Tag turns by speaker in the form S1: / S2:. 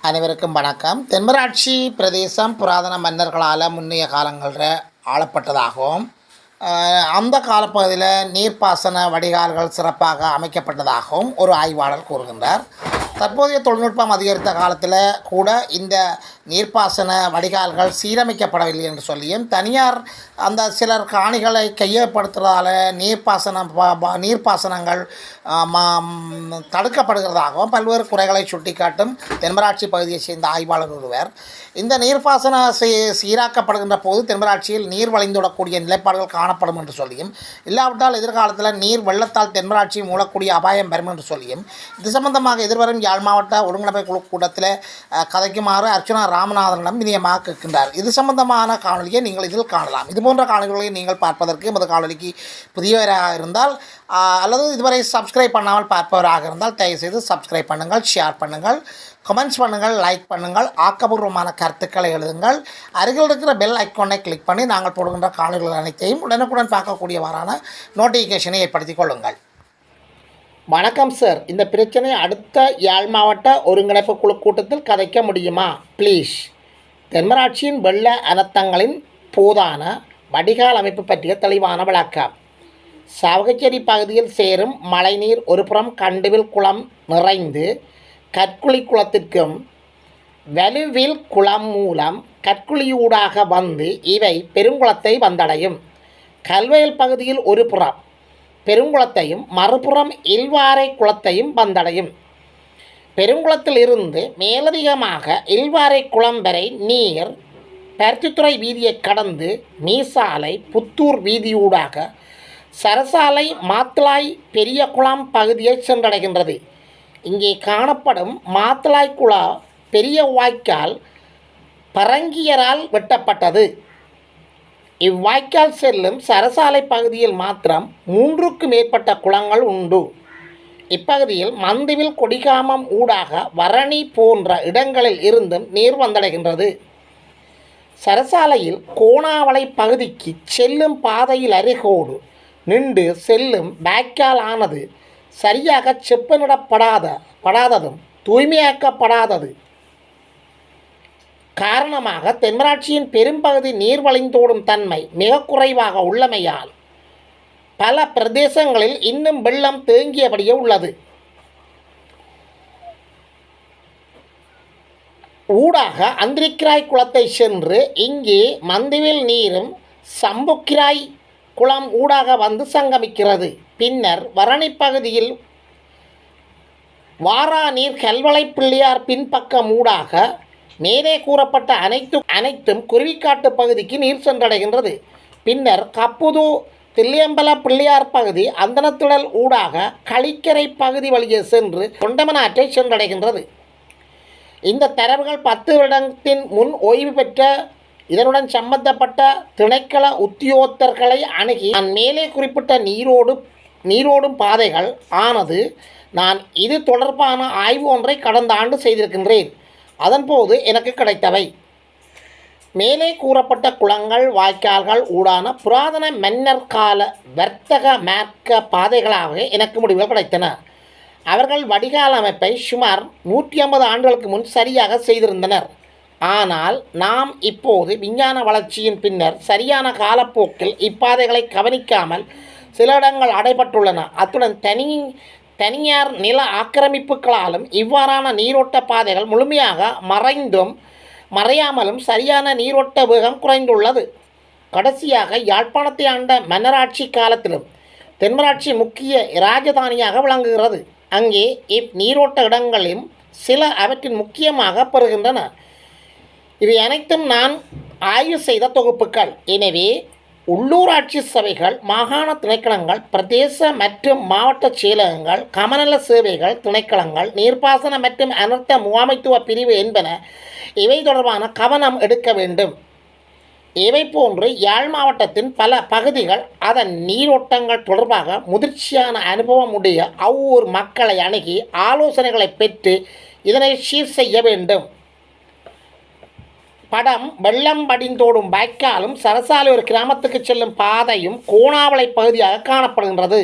S1: அனைவருக்கும் வணக்கம். தென்மராட்சி பிரதேசம் புராதன மன்னர்களால் முன்னைய காலங்களில் ஆளப்பட்டதாகவும் அந்த காலப்பகுதியில் நீர்ப்பாசன வடிகால்கள் சிறப்பாக அமைக்கப்பட்டதாகவும் ஒரு ஆய்வாளர் கூறுகின்றார். தற்போதைய தொழில்நுட்பம் அதிகரித்த காலத்தில் கூட இந்த நீர்ப்பாசன வடிகால்கள் சீரமைக்கப்படவில்லை என்று சொல்லியும் தனியார் அந்த சிலர் காணிகளை கையகப்படுத்துவதால் நீர்ப்பாசனங்கள் தடுக்கப்படுகிறதாகவும் பல்வேறு குறைகளை சுட்டிக்காட்டும் தென்மராட்சி பகுதியை சேர்ந்த ஆய்வாளர் ஒருவர் இந்த நீர்ப்பாசன சீராக்கப்படுகின்ற போது தென்மராட்சியில் நீர் வழிந்துவிடக்கூடிய நிலைப்பாடுகள் காணப்படும் என்று சொல்லியும், இல்லாவிட்டால் எதிர்காலத்தில் நீர் வெள்ளத்தால் தென்மராட்சி மூடக்கூடிய அபாயம் வரும் என்று சொல்லியும் இது சம்பந்தமாக எதிர்வரும் யாழ் மாவட்ட ஒருங்கிணைப்பு குழு கூட்டத்தில் கதைக்குமாறு அர்ச்சுனா ராமநாதனிடம் வினயமாக கேட்கின்றார். இது சம்பந்தமான காணொலியை நீங்கள் இதில் காணலாம். இதுபோன்ற காணொலிகளை நீங்கள் பார்ப்பதற்கு எமது காணொலிக்கு புதியவராக இருந்தால் அல்லது இதுவரை சப்ஸ்கிரைப் பண்ணாமல் பார்ப்பவராக இருந்தால் தயவுசெய்து சப்ஸ்கிரைப் பண்ணுங்கள், ஷேர் பண்ணுங்கள், கமெண்ட்ஸ் பண்ணுங்கள், லைக் பண்ணுங்கள், ஆக்கப்பூர்வமான கருத்துக்களை எழுதுங்கள். அருகில் இருக்கிற பெல் ஐக்கானை கிளிக் பண்ணி நாங்கள் போடுகின்ற காணொலிகள் அனைத்தையும் உடனுக்குடன் பார்க்கக்கூடியவாறான நோட்டிஃபிகேஷனை ஏற்படுத்திக் கொள்ளுங்கள். வணக்கம் சார், இந்த பிரச்சனை அடுத்த யாழ் மாவட்ட ஒருங்கிணைப்பு குழு கூட்டத்தில் கதைக்க முடியுமா ப்ளீஸ்? தென்மராட்சியின் வெள்ள அனர்த்தங்களின் போதான வடிகால் அமைப்பு பற்றிய தெளிவான விளக்கம். சாவகச்சேரி பகுதியில் சேரும் மழைநீர் ஒருபுறம் கண்டுவில் குளம் நிறைந்து கற்குழி குளத்திற்கும் வலுவில் குளம் மூலம் கற்குழியூடாக வந்து இவை பெருங்குளத்தை வந்தடையும். கல்வயல் பகுதியில் ஒரு புறம் பெருங்குளத்தையும் மறுபுறம் இல்வாரை குளத்தையும் வந்தடையும். பெருங்குளத்தில் இருந்து மேலதிகமாக இல்வாரை குளம் வரை நீர் பருத்தித்துறை வீதியை கடந்து மீசாலை புத்தூர் வீதியூடாக சரசாலை மாத்தளாய் பெரிய குளம் பகுதியை சென்றடைகின்றது. இங்கே காணப்படும் மாத்தளாய் குளா பெரிய வாய்க்கால் பரங்கியரால் வெட்டப்பட்டது. இவ்வாய்க்கால் செல்லும் சரசாலை பகுதியில் மாத்திரம் 3க்கும் மேற்பட்ட குளங்கள் உண்டு. இப்பகுதியில் மந்துவில் கொடிகாமம் ஊடாக வரணி போன்ற இடங்களில் இருந்தும் நீர் வந்தடைகின்றது. சரசாலையில் கோணாவளை பகுதிக்கு செல்லும் பாதையில் அருகோடு நின்று செல்லும் வாய்க்கால் ஆனது சரியாக செப்பனிடப்படாததும் தூய்மையாக்கப்படாதது காரணமாக தென்மராட்சியின் பெரும்பகுதி நீர் வழிந்தோடும் தன்மை மிக குறைவாக உள்ளமையால் பல பிரதேசங்களில் இன்னும் வெள்ளம் தேங்கியபடியே உள்ளது. ஊடாக அந்திரிக்கிராய் குளத்தை சென்று இங்கே மந்துவில் நீரும் சம்புக்கிராய் குளம் ஊடாக வந்து சங்கமிக்கிறது. பின்னர் வரணி பகுதியில் வாரா நீர் கல்வளை பிள்ளையார் பின்பக்கம் ஊடாக மேலே கூறப்பட்ட அனைத்தும் குருவிக்காட்டு பகுதிக்கு நீர் சென்றடைகின்றது. பின்னர் கப்புது தில்லியம்பல பிள்ளையார் பகுதி அந்தனத்திடல் ஊடாக களிக்கரை பகுதி வழியே சென்று தொண்டமனாற்றை சென்றடைகின்றது. இந்த தரவுகள் 10 வருடத்தின் முன் ஓய்வு பெற்ற இதனுடன் சம்பந்தப்பட்ட திணைக்கள உத்தியோகத்தர்களை அணுகி நான் மேலே குறிப்பிட்ட நீரோடும் பாதைகள் ஆனது நான் இது தொடர்பான ஆய்வு ஒன்றை கடந்த ஆண்டு செய்திருக்கின்றேன். அதன்போது எனக்கு கிடைத்தவை மேலே கூறப்பட்ட குளங்கள் வாய்க்கால்கள் ஊடான புராதன மன்னர் கால வர்த்தக மார்க்க பாதைகளாக எனக்கு முடிவுகள் கிடைத்தன. அவர்கள் வடிகால் அமைப்பை சுமார் 150 ஆண்டுகளுக்கு முன் சரியாக செய்திருந்தனர். ஆனால் நாம் இப்போது விஞ்ஞான வளர்ச்சியின் பின்னர் சரியான காலப்போக்கில் இப்பாதைகளை கவனிக்காமல் சில இடங்கள் அடைபட்டுள்ளன. அத்துடன் தனியார் நில ஆக்கிரமிப்புகளாலும் இவ்வாறான நீரோட்ட பாதைகள் முழுமையாக மறையாமலும் சரியான நீரோட்ட வேகம் குறைந்துள்ளது. கடைசியாக யாழ்ப்பாணத்தை ஆண்ட மன்னராட்சி காலத்திலும் தென்மராட்சி முக்கிய இராஜதானியாக விளங்குகிறது. அங்கே நீரோட்ட இடங்களிலும் சில அவற்றின் முக்கியமாக பெறுகின்றன. இவை அனைத்தும் நான் ஆய்வு செய்த தொகுப்புகள். எனவே உள்ளூராட்சி சபைகள், மாகாண திணைக்களங்கள், பிரதேச மற்றும் மாவட்ட செயலகங்கள், கமநல சேவைகள் திணைக்களங்கள், நீர்ப்பாசன மற்றும் அனர்த்த முகாமைத்துவ பிரிவு என்பன இவை தொடர்பான கவனம் எடுக்க வேண்டும். இவை போன்று யாழ் மாவட்டத்தின் பல பகுதிகள் அதன் நீரோட்டங்கள் தொடர்பாக முதிர்ச்சியான அனுபவம் உடைய அவ்வூர் மக்களை அணுகி ஆலோசனைகளை பெற்று இதனை சீர் செய்ய வேண்டும். படம் வெள்ளம் படிந்தோடும் வாய்க்காலும் சரசாலை ஒரு கிராமத்துக்கு செல்லும் பாதையும் கோணாவளை பகுதியாக காணப்படுகின்றது.